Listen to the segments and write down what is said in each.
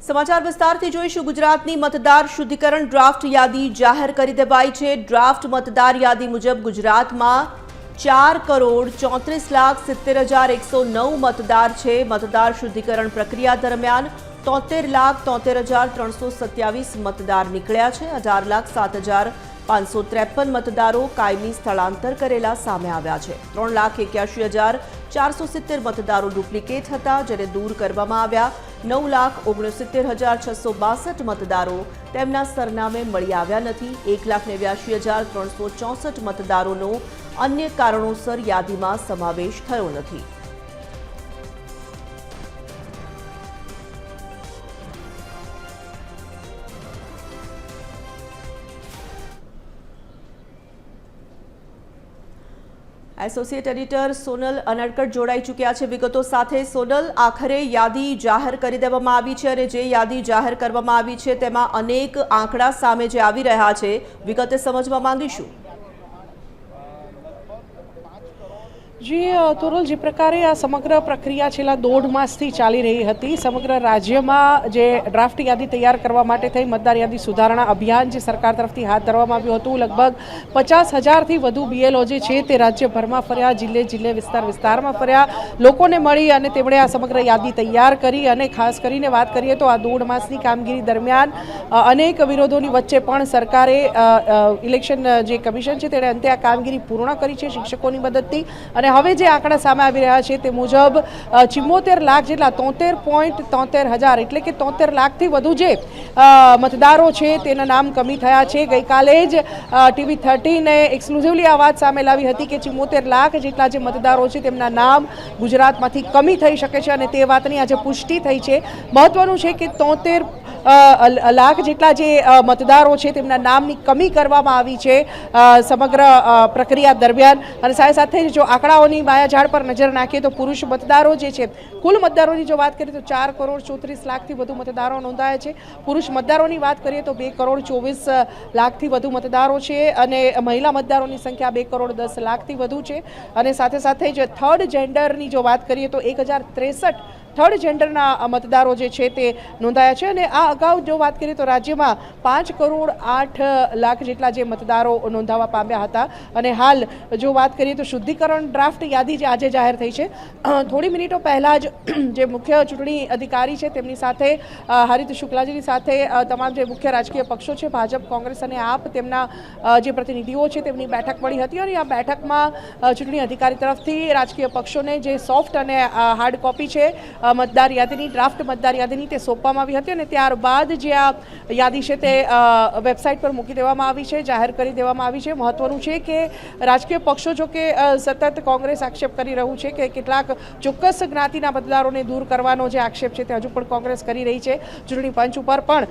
સમાચાર વિસ્તારથી જોઈશું। ગુજરાતની મતદાર શુદ્ધિકરણ ડ્રાફ્ટ યાદી જાહેર કરી દેવાઈ છે। ડ્રાફ્ટ મતદાર યાદી મુજબ ગુજરાતમાં 4,34,70,109 મતદાર છે। મતદાર શુદ્ધિકરણ પ્રક્રિયા દરમિયાન 73,73,327 મતદાર નીકળ્યા છે। 18,07,553 મતદારો કાયમી સ્થળાંતર કરેલા સામે આવ્યા છે। 3,81,470 મતદારો ડુપ્લિકેટ હતા, જેને દૂર કરવામાં આવ્યા। 9,69,662 મતદારો તેમના સરનામે મળી આવ્યા નથી। 1,89,364 મતદારોનો અન્ય કારણોસર યાદીમાં સમાવેશ થયો નથી। એસોસિએટ એડિટર સોનલ અનડકટ જોડાઈ ચૂક્યા છે વિગતો સાથે। સોનલ, આખરે યાદી જાહેર કરી દેવામાં આવી છે અને જે યાદી જાહેર કરવામાં આવી છે તેમાં અનેક આંકડા સામે જે આવી રહ્યા છે, વિગતે સમજવા માંગીશું। જી તોરલ, જે પ્રકારે આ સમગ્ર પ્રક્રિયા છેલ્લા 1.5 માસથી ચાલી રહી હતી, સમગ્ર રાજ્યમાં જે ડ્રાફ્ટ યાદી તૈયાર કરવા માટે થઈ મતદાર યાદી સુધારણા અભિયાન જે સરકાર તરફથી હાથ ધરવામાં આવ્યું હતું, લગભગ 50,000થી વધુ બીએલઓ જે છે તે રાજ્યભરમાં ફર્યા, જિલ્લે વિસ્તારમાં ફર્યા, લોકોને મળી અને તેમણે આ સમગ્ર યાદી તૈયાર કરી। અને ખાસ કરીને વાત કરીએ તો આ 1.5 માસની કામગીરી દરમિયાન અનેક વિરોધોની વચ્ચે પણ સરકારે ઇલેક્શન જે કમિશન છે તેણે અંતે આ કામગીરી પૂર્ણ કરી છે શિક્ષકોની મદદથી। અને હવે જે આંકડા સામે આવી રહ્યા છે તે મુજબ 74 લાખ જેટલા 73,73,000 એટલે કે 73 લાખથી વધુ જે મતદારો છે તેના નામ કમી થયા છે। ગઈકાલે જ TV 13 એક્સક્લુઝિવલી આ વાત સામે લાવી હતી કે 74 લાખ જેટલા જે મતદારો છે તેમના નામ ગુજરાતમાંથી કમી થઈ શકે છે અને તે વાતની આજે પુષ્ટિ થઈ છે। મહત્વનું છે કે 73 લાખ જેટલા જે મતદારો છે તેમના નામની કમી કરવામાં આવી છે સમગ્ર પ્રક્રિયા દરમિયાન। અને સાથે સાથે જો આંકડાઓની માયાજાળ પર નજર નાખીએ તો પુરુષ મતદારો જે છે, કુલ મતદારોની જો વાત કરીએ તો 4,34,00,000થી વધુ મતદારો નોંધાયા છે। પુરુષ મતદારોની વાત કરીએ તો 2,24,00,000થી વધુ મતદારો છે અને મહિલા મતદારોની સંખ્યા 2,10,00,000થી વધુ છે। અને સાથે સાથે જ થર્ડ જેન્ડરની જો વાત કરીએ તો 1,063 થર્ડ જેન્ડરના મતદારો જે છે તે નોંધાયા છે। અને આ અગાઉ જો વાત કરીએ તો રાજ્યમાં 5,08,00,000 જેટલા જે મતદારો નોંધાવા પામ્યા હતા। અને હાલ જો વાત કરીએ તો શુદ્ધિકરણ ડ્રાફ્ટ યાદી જે આજે જાહેર થઈ છે, થોડી મિનિટો પહેલાં જ જે મુખ્ય ચૂંટણી અધિકારી છે તેમની સાથે હરિત શુક્લાજીની સાથે તમામ જે મુખ્ય રાજકીય પક્ષો છે, ભાજપ, કોંગ્રેસ અને આપ, તેમના જે પ્રતિનિધિઓ છે તેમની બેઠક મળી હતી। અને આ બેઠકમાં ચૂંટણી અધિકારી તરફથી રાજકીય પક્ષોને જે સોફ્ટ અને હાર્ડ કોપી છે મતદાર યાદીની, ડ્રાફ્ટ મતદાર યાદીની, તે સોંપવામાં આવી હતી। અને ત્યારબાદ જે આ યાદી છે તે વેબસાઇટ પર મૂકી દેવામાં આવી છે, જાહેર કરી દેવામાં આવી છે। મહત્વનું છે કે રાજકીય પક્ષો જો કે સતત કોંગ્રેસ આક્ષેપ કરી રહ્યું છે કે કેટલાક ચોક્કસ જ્ઞાતિના મતદારોને દૂર કરવાનો જે આક્ષેપ છે તે હજુ પણ કોંગ્રેસ કરી રહી છે। ચૂંટણી પંચ ઉપર પણ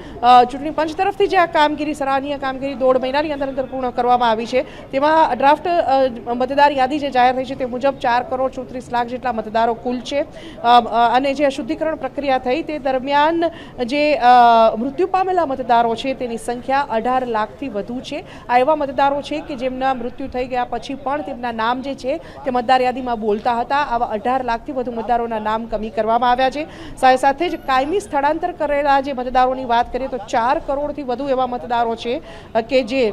ચૂંટણી પંચ તરફથી જે આ કામગીરી, સરાહનીય કામગીરી 1.5 મહિનાની અંદર પૂર્ણ કરવામાં આવી છે, તેમાં ડ્રાફ્ટ મતદાર યાદી જે જાહેર થઈ છે તે મુજબ 4,34,00,000 જેટલા મતદારો કુલ છે। અને જે શુદ્ધિકરણ પ્રક્રિયા થઈ તે દરમિયાન જે મૃત્યુ પામેલા મતદારો છે તેની સંખ્યા 18 લાખથી વધુ છે। આ એવા મતદારો છે કે જેમના મૃત્યુ થઈ ગયા પછી પણ તેમના નામ જે છે તે મતદાર યાદીમાં બોલતા હતા। આવા 18 લાખથી વધુ મતદારોના નામ કમી કરવામાં આવ્યા છે। સાથે સાથે જ કાયમી સ્થળાંતર કરેલા જે મતદારોની વાત કરીએ તો 4 કરોડથી વધુ એવા મતદારો છે કે જે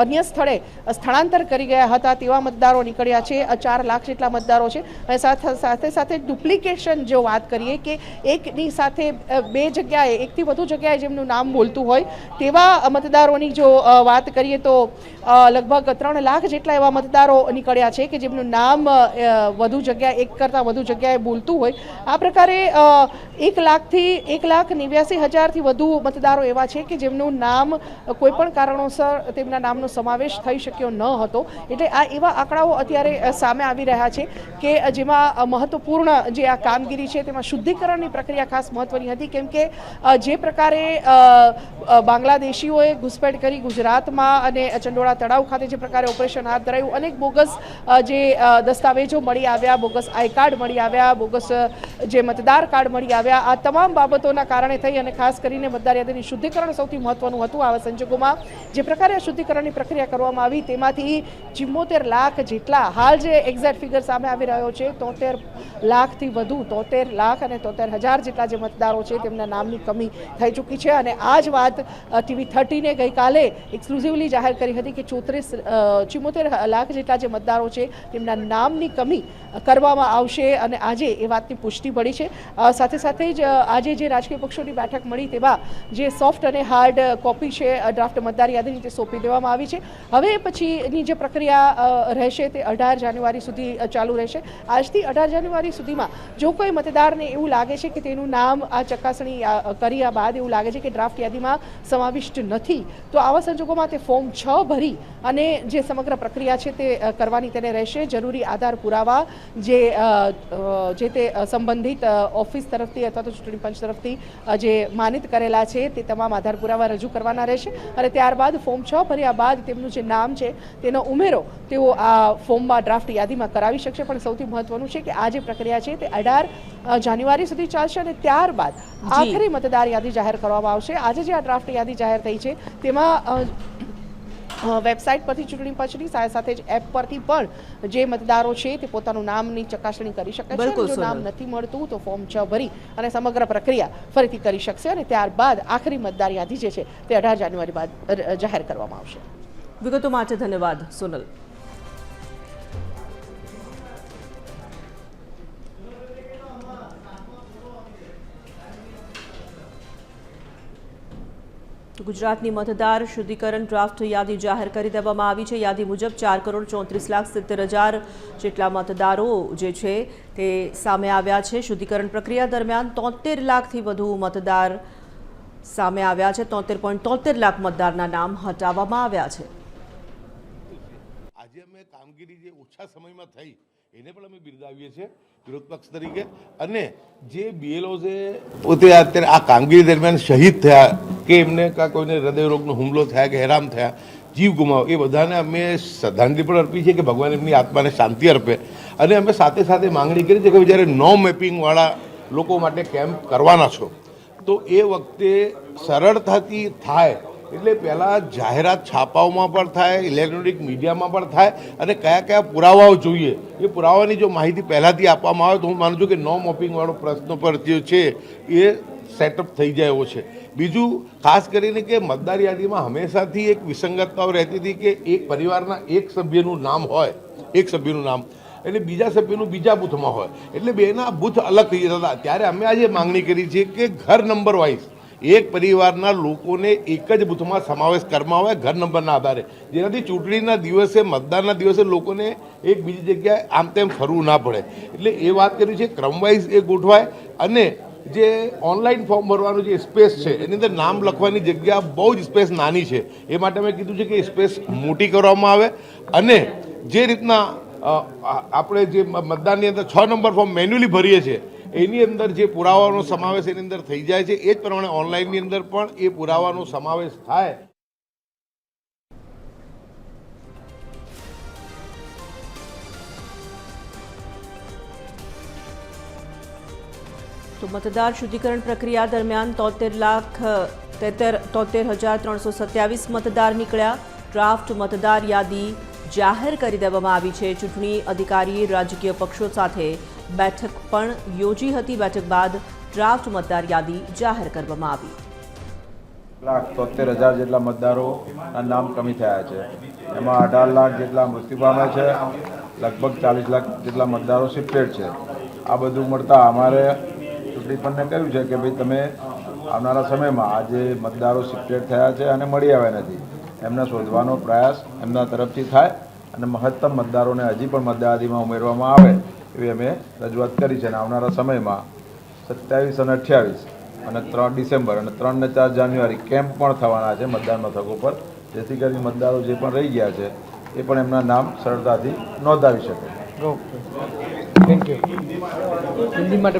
અન્ય સ્થળે સ્થળાંતર કરી ગયા હતા તેવા મતદારો નીકળ્યા છે। 4 લાખ જેટલા મતદારો છે। અને સાથે ડુપ્લિકેશન જો વાત કરીએ કે એકની સાથે બે જગ્યાએ, એકથી વધુ જગ્યાએ જેમનું નામ બોલતું હોય તેવા મતદારોની જો વાત કરીએ તો લગભગ 3 લાખ જેટલા એવા મતદારો નીકળ્યા છે કે જેમનું નામ વધુ જગ્યાએ, એક કરતાં વધુ જગ્યાએ બોલતું હોય। આ પ્રકારે 1,89,000થી વધુ મતદારો એવા છે કે જેમનું નામ કોઈપણ કારણોસર તેમના નામનો સમાવેશ થઈ શક્યો ન હતો। એટલે આ એવા આંકડાઓ અત્યારે સામે આવી રહ્યા છે કે જેમાં મહત્વપૂર્ણ જે આ કામગીરી છે તેમાં શુદ્ધિકરણની પ્રક્રિયા ખાસ મહત્વની હતી, કેમ કે જે પ્રકારે બાંગ્લાદેશીઓએ ઘૂસપેઠ કરી ગુજરાતમાં અને ચંડોળા તળાવ ખાતે જે પ્રકારે ઓપરેશન હાથ ધરાયું, અનેક બોગસ જે દસ્તાવેજો મળી આવ્યા, બોગસ આઈ કાર્ડ મળી આવ્યા, બોગસ જે મતદાર કાર્ડ મળી આવ્યા, આ તમામ બાબતોના કારણે થઈ અને ખાસ કરીને મતદાર યાદીની શુદ્ધિકરણ સૌથી મહત્વનું હતું। આવા સંજોગોમાં જે પ્રકારે આ શુદ્ધિકરણની પ્રક્રિયા કરવામાં આવી તેમાંથી 74 લાખ જેટલા હાલ જે એક્ઝેક્ટ ફિગર સામે આવી રહ્યો છે 73 લાખથી વધુ 73 લાખ અને 73,000 જેટલા જે મતદારો છે તેમના નામની કમી થઈ ચૂકી છે અને આ જ વાત TV30 ગઈકાલે એક્સક્લુઝિવલી જાહેર કરી હતી કે 74 લાખ જેટલા જે મતદારો છે તેમના નામની કમી કરવામાં આવશે અને આજે એ વાતની પુષ્ટિ મળી છે। સાથે સાથે જ આજે જે રાજકીય પક્ષોની બેઠક મળી તેમાં જે સોફ્ટ અને હાર્ડ કોપી છે ડ્રાફ્ટ મતદાર યાદીની તે સોંપી દેવામાં આવી છે। હવે પછીની જે પ્રક્રિયા રહેશે તે 18 જાન્યુઆરી સુધી ચાલુ રહેશે। આજથી 18 જાન્યુઆરી સુધીમાં જો કોઈ મતદારને એવું લાગે છે કે તેનું નામ આ ચકાસણી કર્યા બાદ એવું લાગે છે કે ડ્રાફ્ટ યાદીમાં સમાવિષ્ટ નથી તો આવા સંજોગોમાં તે ફોર્મ 6 ભરી અને જે સમગ્ર પ્રક્રિયા છે તે કરવાની તેને રહેશે। જરૂરી આધાર પુરાવા જે તે સંબંધિત ઓફિસ તરફથી અથવા તો ચૂંટણી પંચ તરફથી જે માનિત કરેલા છે તે તમામ આધાર પુરાવા રજૂ કરવાના રહેશે અને ત્યારબાદ ફોર્મ 6 ભર્યા બાદ તેમનું જે નામ છે તેનો ઉમેરો તેઓ આ ફોર્મમાં ડ્રાફ્ટ યાદીમાં કરાવી શકશે। પણ સૌથી મહત્વનું છે કે આ જે પ્રક્રિયા છે તે 18 જાન્યુઆરી સુધી ચાલશે અને ત્યારબાદ આખરી મતદાર યાદી જાહેર કરવામાં આવશે। આજે જે આ ડ્રાફ્ટ યાદી જાહેર થઈ છે તેમાં વેબસાઇટ પરથી ચૂંટણી પંચની સાથે જ એપ પરથી પણ જે મતદારો છે તે પોતાનું નામની ચકાસણી કરી શકે છે। જો નામ નથી મળતું તો ફોર્મ 6 ભરી અને સમગ્ર પ્રક્રિયા ફરીથી કરી શકશે અને ત્યારબાદ આખરી મતદાર યાદી જે છે તે 18 જાન્યુઆરી બાદ જાહેર કરવામાં આવશે। વિગતો માટે ધન્યવાદ સોનલ। ગુજરાતની મતદાર શુદ્ધિકરણ ડ્રાફ્ટ યાદી જાહેર કરી દેવામાં આવી છે। યાદી મુજબ 4,34,70,000 જેટલા મતદારો જે છે તે સામે આવ્યા છે। શુદ્ધિકરણ પ્રક્રિયા દરમિયાન 73 લાખથી વધુ મતદાર સામે આવ્યા છે। 73.73 લાખ મતદારના નામ હટાવવામાં આવ્યા છે। આજે અમે કામગીરી જે ઓછા સમયમાં થઈ એને પણ અમે બિરદાવીએ છીએ વિરોધ પક્ષ તરીકે અને જે બીએલઓ છે પોતે અત્યારે આ કામગીરી દરમિયાન શહીદ થયા કે એમને કોઈને હૃદયરોગનો હુમલો થયા કે હેરાન થયા જીવ ગુમાવો એ બધાને અમે શ્રદ્ધાંજલિ પણ અર્પી છે કે ભગવાન એમની આત્માને શાંતિ અર્પે અને અમે સાથે સાથે માંગણી કરી છે કે જ્યારે નો મેપિંગવાળા લોકો માટે કેમ્પ કરવાના છો તો એ વખતે સરળતાથી થાય એટલે પહેલાં જાહેરાત છાપાઓમાં પણ થાય ઇલેક્ટ્રોનિક મીડિયામાં પણ થાય અને કયા કયા પુરાવાઓ જોઈએ એ પુરાવાની જો માહિતી પહેલાંથી આપવામાં આવે તો હું માનું છું કે નો મોપિંગવાળો પ્રશ્ન પર જે છે એ સેટઅપ થઈ જાય એવો છે। બીજું ખાસ કરીને કે મતદાર યાદીમાં હંમેશાથી એક વિસંગતતાઓ રહેતી હતી કે એક પરિવારના એક સભ્યનું નામ હોય એક સભ્યનું નામ એટલે બીજા સભ્યનું બીજા બૂથમાં હોય એટલે બેના બૂથ અલગ થઈ જતા હતા। ત્યારે અમે આજે માંગણી કરી છે કે ઘર નંબર વાઇઝ એક પરિવારના લોકોને એક જ બૂથમાં સમાવેશ કરવામાં આવે ઘર નંબરના આધારે જેનાથી ચૂંટણીના દિવસે મતદાનના દિવસે લોકોને એક બીજી જગ્યાએ આમ તેમ ફરવું ના પડે એટલે એ વાત કરી છે ક્રમવાઇઝ એ ગોઠવાય અને જે ઓનલાઈન ફોર્મ ભરવાનું જે સ્પેસ છે એની અંદર નામ લખવાની જગ્યા બહુ જ સ્પેસ નાની છે એ માટે અમે કીધું છે કે સ્પેસ મોટી કરવામાં આવે અને જે રીતના આપણે જે મતદાનની અંદર 6 નંબર ફોર્મ મેન્યુઅલી ભરીએ છીએ એની અંદર જે પુરાવાનો સમાવેશ એની અંદર થઈ જાય છે એ જ પ્રમાણે ઓનલાઈનની અંદર પણ એ પુરાવાનો સમાવેશ થાય। તો મતદાર શુદ્ધિકરણ પ્રક્રિયા દરમિયાન 73,73,327 મતદાર નીકળ્યા। ડ્રાફ્ટ મતદાર યાદી જાહેર કરી દેવામાં આવી છે। ચૂંટણી અધિકારીએ રાજકીય પક્ષો સાથે બેઠક પણ યોજી હતી। બેઠક બાદ ડ્રાફ્ટ મતદાર યાદી જાહેર કરવામાં આવી। 73,000 જેટલા મતદારોના નામ કમી થયા છે એમાં 18 લાખ જેટલા મૃત્યુ પામ્યા છે લગભગ 40 લાખ જેટલા મતદારો શિફ્ટેડ છે। આ બધું મળતા અમારે ચૂંટણી પંચને કહ્યું છે કે ભાઈ તમે આવનારા સમયમાં આ જે મતદારો શિફ્ટેડ થયા છે અને મળી આવ્યા નથી એમને શોધવાનો પ્રયાસ એમના તરફથી થાય અને મહત્તમ મતદારોને હજી પણ મતદાર યાદીમાં ઉમેરવામાં આવે એવી અમે રજૂઆત કરી છે અને આવનારા સમયમાં 27 અને 28 અને 3 ડિસેમ્બર અને 3 અને 4 જાન્યુઆરી કેમ્પ પણ થવાના છે મતદાન મથકો પર જેથી કરીને મતદારો જે પણ રહી ગયા છે એ પણ એમના નામ સરળતાથી નોંધાવી શકે। Thank you. હિન્દી માટે